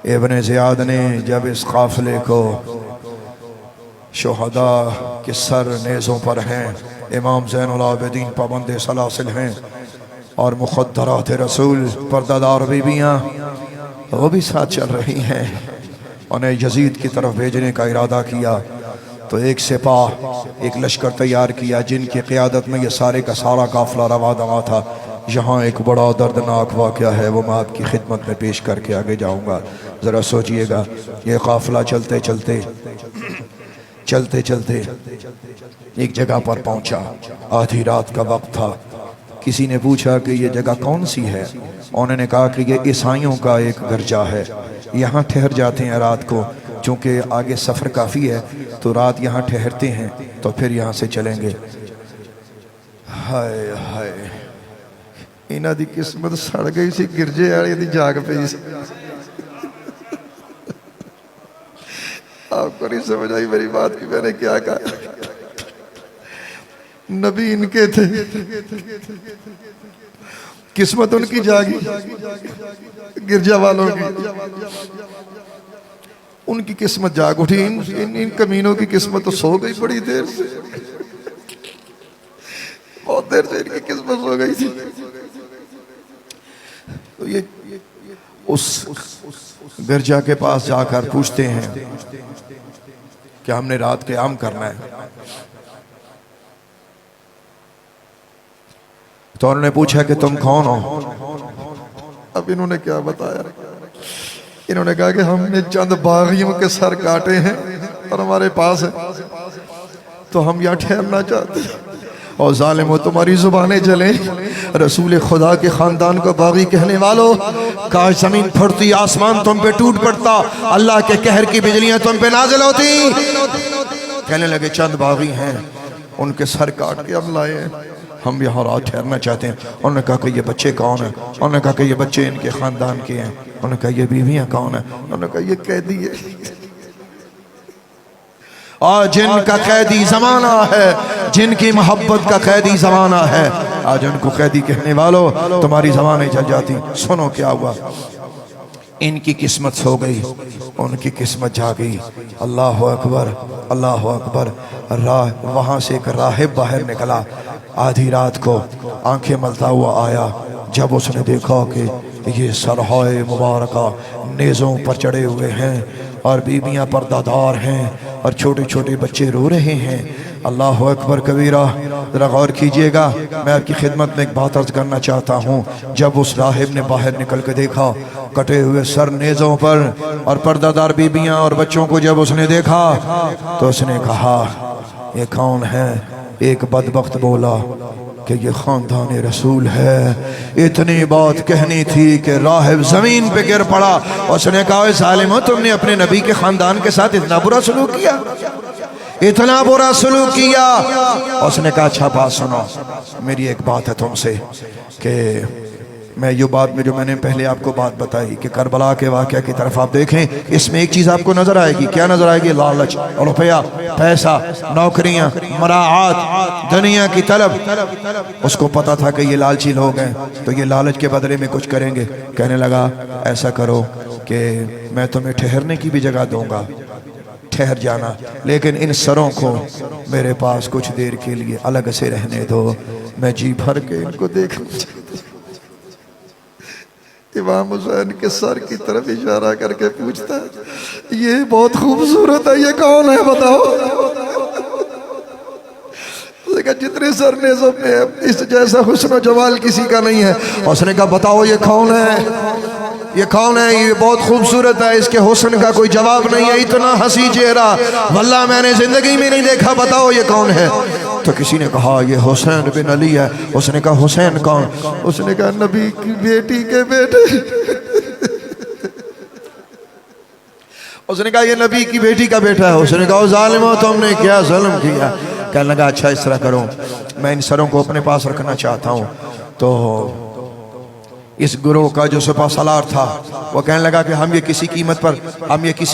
ابن زیاد نے جب اس قافلے کو شہداء کے سر نیزوں پر ہیں، امام زین العابدین پابند سلاسل ہیں، اور مخدرات رسول پردہ بیبیاں وہ بھی ساتھ چل رہی ہیں، انہیں یزید کی طرف بھیجنے کا ارادہ کیا تو ایک سپاہ ایک لشکر تیار کیا جن کی قیادت میں یہ سارے کا سارا قافلہ رواں دواں تھا۔ یہاں ایک بڑا دردناک واقعہ ہے، وہ میں آپ کی خدمت میں پیش کر کے آگے جاؤں گا، ذرا سوچئے گا۔ یہ قافلہ چلتے چلتے ایک جگہ پر پہنچا، آدھی رات کا وقت تھا۔ کسی نے پوچھا کہ یہ جگہ کون سی ہے؟ انہوں نے کہا کہ یہ عیسائیوں کا ایک گرجا ہے، یہاں ٹھہر جاتے ہیں رات کو، چونکہ آگے سفر کافی ہے تو رات یہاں ٹھہرتے ہیں تو پھر یہاں سے چلیں گے۔ ہائے ہائے، انہاں دی قسمت سڑ گئی سی، گرجے والے دی جاگ پئی سی۔ آپ کو نہیں سمجھ آئی میری بات کی میں نے کیا کہا؟ نبی ان کے تھے، قسمت ان کی جاگی، گرجا والوں کی ان کی قسمت جاگ اٹھی۔ ان کمینوں کی قسمت تو سو گئی بڑی دیر سے، بہت دیر سے ان کی قسمت سو گئی تھی۔ تو یہ اس گرجا کے پاس جا کر پوچھتے ہیں کہ ہم نے رات قیام کرنا ہے۔ تو انہوں نے پوچھا کہ تم کون ہو؟ اب انہوں نے کیا بتایا؟ انہوں نے کہا کہ ہم نے چند باغیوں کے سر کاٹے ہیں اور ہمارے پاس ہے، تو ہم یہاں ٹھہرنا چاہتے ہیں۔ اور ظالموں، تمہاری زبانیں جلیں، رسول خدا کے خاندان کو باغی کہنے والوں، کاش زمین پھٹتی، آسمان تم پہ ٹوٹ پڑتا، اللہ کے قہر کی بجلیاں تم پہ نازل ہوتی۔ کہنے لگے چند باغی ہیں، ان کے سر کاٹ کے ہم لائے ہیں، ہم یہاں رات ٹھہرنا چاہتے ہیں۔ انہوں نے کہا کہ یہ بچے کون ہیں؟ انہوں نے کہا کہ یہ بچے ان کے خاندان کے ہیں۔ انہوں نے کہا یہ بیویاں کون ہیں؟ انہوں نے کہا یہ قیدی ہے، اور جن کا قیدی زمانہ ہے، جن کی محبت کا قیدی زمانہ ہے، آج ان کو قیدی کہنے والوں تمہاری زبانیں جل جاتی۔ سنو کیا ہوا، ان کی قسمت سو گئی، ان کی قسمت جاگی۔ اللہ اکبر، اللہ اکبر۔ وہاں سے ایک راہب باہر نکلا، آدھی رات کو آنکھیں ملتا ہوا آیا۔ جب اس نے دیکھا کہ یہ سرہائے مبارکہ نیزوں پر چڑھے ہوئے ہیں اور بیویاں پردہ دار ہیں اور چھوٹے چھوٹے بچے رو رہے ہیں، اللہ اکبر کبیرہ، ذرا غور کیجئے گا۔ میں آپ کی خدمت میں ایک بات عرض کرنا چاہتا ہوں۔ جب اس راہب نے باہر نکل کے دیکھا کٹے ہوئے سر نیزوں پر اور پردہ دار بیبیاں اور بچوں کو جب اس نے دیکھا تو اس نے کہا یہ کون ہے؟ ایک بدبخت بولا کہ یہ خاندان رسول ہے۔ اتنی بات کہنی تھی کہ راہب زمین پہ گر پڑا۔ اس نے کہا اے ظالمو، تم نے اپنے نبی کے خاندان کے ساتھ اتنا برا سلوک کیا، اتنا برا سلوک کیا۔ اس نے کہا اچھا بات سنو، میری ایک بات ہے تم سے کہ میں یہ بات میں جو میں نے پہلے آپ کو بات بتائی کہ کربلا کے واقعہ کی طرف آپ دیکھیں، اس میں ایک چیز آپ کو نظر آئے گی۔ کیا نظر آئے گی؟ لالچ، روپیہ، پیسہ، نوکریاں، مراعات، دنیا کی طلب۔ اس کو پتا تھا کہ یہ لالچی لوگ ہیں تو یہ لالچ کے بدلے میں کچھ کریں گے۔ کہنے لگا ایسا کرو کہ میں تمہیں ٹھہرنے کی بھی جگہ دوں گا، ٹھہر جانا، لیکن ان سروں کو میرے پاس کچھ دیر کے لیے الگ سے رہنے دو، میں جی بھر کے ان کو دیکھنا چاہتا ہوں۔ امام حسین کے سر کی طرف اشارہ کر کے پوچھتا ہے یہ بہت خوبصورت ہے، یہ کون ہے بتاؤ؟ جتنے سر نیزوں پہ اس جیسا حسن و جمال کسی کا نہیں ہے۔ اس نے کہا بتاؤ یہ کون ہے؟ یہ کون ہے؟ یہ بہت خوبصورت ہے، اس کے حسن کا کوئی جواب نہیں ہے، اتنا حسی چہرہ واللہ میں نے زندگی میں نہیں دیکھا، بتاؤ یہ کون ہے؟ تو کسی نے کہا یہ حسین بن علی ہے۔ اس نے کہا حسین کون؟ اس نے کہا نبی کی بیٹی کے بیٹے۔ اس نے کہا یہ نبی کی بیٹی کا بیٹا ہے۔ اس نے کہا ظالموں، تم نے کیا ظلم کیا؟ کہنے لگا اچھا اس طرح کرو، میں ان سروں کو اپنے پاس رکھنا چاہتا ہوں۔ تو اس گروہ کا جو سپہ سالار تھا وہ کہنے لگا کہ ہم یہ کسی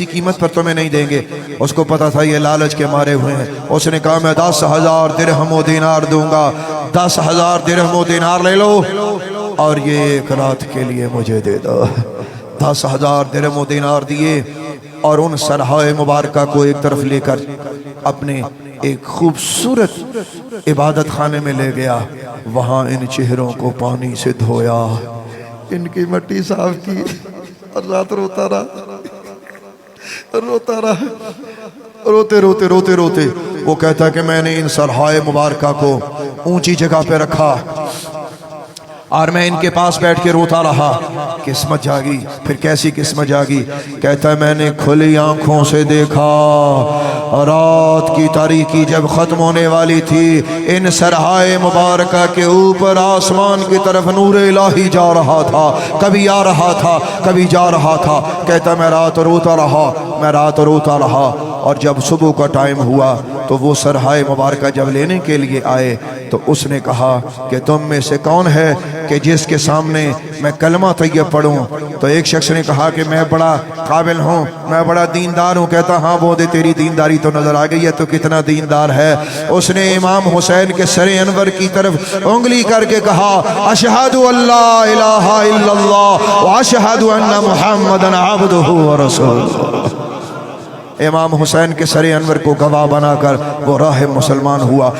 قیمت پر تمہیں نہیں دیں گے۔ اس کو پتا تھا یہ لالچ کے مارے ہوئے ہیں۔ اس نے کہا میں 10,000 درہم و دینار دوں گا، 10,000 درہم و دینار لے لو اور یہ ایک رات کے لیے مجھے دے دو۔ 10,000 درہم و دینار دیے اور ان سرحائے مبارکہ کو ایک طرف لے کر اپنے ایک خوبصورت عبادت خانے میں لے گیا. وہاں ان چہروں کو پانی سے دھویا، ان کی مٹی صاف کی اور رات روتا رہا. روتے وہ کہتا ہے کہ میں نے ان سرحائے مبارکہ کو اونچی جگہ پہ رکھا اور میں ان کے پاس بیٹھ کے روتا رہا. قسمت جاگی. پھر کیسی قسمت جاگی؟ کہتا ہے میں نے کھلی آنکھوں سے دیکھا رات کی تاریکی جب ختم ہونے والی تھی، ان سرحائے مبارکہ کے اوپر آسمان کی طرف نور الہی جا رہا تھا، کبھی آ رہا تھا کبھی جا رہا تھا. کہتا ہے میں رات روتا رہا اور جب صبح کا ٹائم ہوا تو وہ سرحائے مبارکہ جب لینے کے لیے آئے تو اس نے کہا کہ تم میں سے کون ہے کہ جس کے سامنے میں کلمہ طیب پڑھوں؟ تو ایک شخص نے کہا کہ میں بڑا قابل ہوں، میں بڑا دیندار ہوں. کہتا ہاں وہ دے تیری دینداری تو نظر آ گئی ہے، تو کتنا دیندار ہے. اس نے امام حسین کے سر انور کی طرف انگلی کر کے کہا اشہد ان لا الہ الا اللہ واشہد ان محمدن عبدہ ورسولہ. امام حسین کے سر انور کو گواہ بنا کر وہ راہ مسلمان ہوا.